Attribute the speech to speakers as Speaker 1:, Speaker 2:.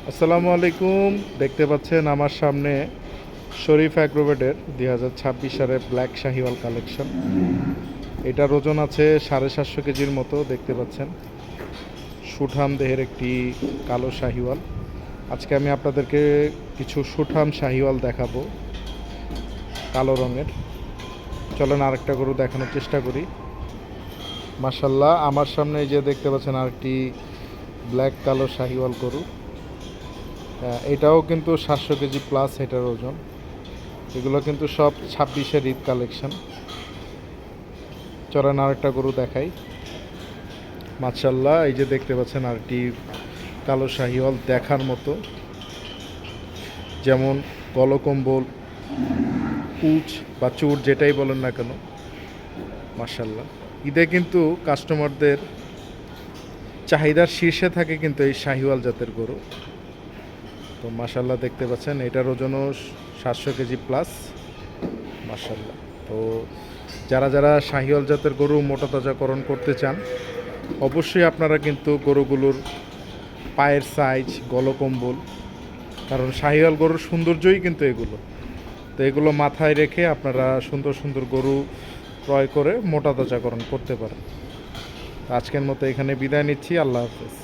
Speaker 1: আসসালামু আলাইকুম। দেখতে পাচ্ছেন আমার সামনে শরীফ অ্যাগ্রোভেটের 2026 সালের ব্ল্যাক শাহিওয়াল কালেকশন। এটার ওজন আছে 750 কেজির মতো। দেখতে পাচ্ছেন সুঠাম দেহের একটি কালো শাহিওয়াল। আজকে আমি আপনাদেরকে কিছু সুঠাম শাহিওয়াল দেখাবো কালো রঙের। চলেন আরেকটা গরু দেখানোর চেষ্টা করি। মাশাল্লাহ, আমার সামনে এই যে দেখতে পাচ্ছেন আরেকটি ব্ল্যাক কালো শাহিওয়াল গরু। এটাও কিন্তু 700 কেজি প্লাস এটার ওজন। এগুলো কিন্তু সব 26-এর ঈদ কালেকশন। চলেন আরেকটা গরু দেখাই। মাশাল্লাহ, এই যে দেখতে পাচ্ছেন আরেকটি কালো শাহিওয়াল দেখার মতো, যেমন গলকম্বল, পুঁচ বা চুর যেটাই বলেন না কেন। মাশাল্লাহ, ঈদে কিন্তু কাস্টমারদের চাহিদার শীর্ষে থাকে কিন্তু এই শাহিওয়াল জাতের গরু। তো মাশাল্লাহ দেখতে পাচ্ছেন এটার ওজনও 700 কেজি প্লাস। মাশাল্লাহ। তো যারা যারা শাহিওয়াল জাতের গরু মোটা তাজাকরণ করতে চান, অবশ্যই আপনারা কিন্তু গরুগুলোর পায়ের সাইজ, গলকম্বল, কারণ শাহিওয়াল গরুর সৌন্দর্যই কিন্তু এগুলো। তো এগুলো মাথায় রেখে আপনারা সুন্দর সুন্দর গরু ক্রয় করে মোটা তাজাকরণ করতে পারেন। আজকের মতো এখানে বিদায় নিচ্ছি। আল্লাহ হাফেজ।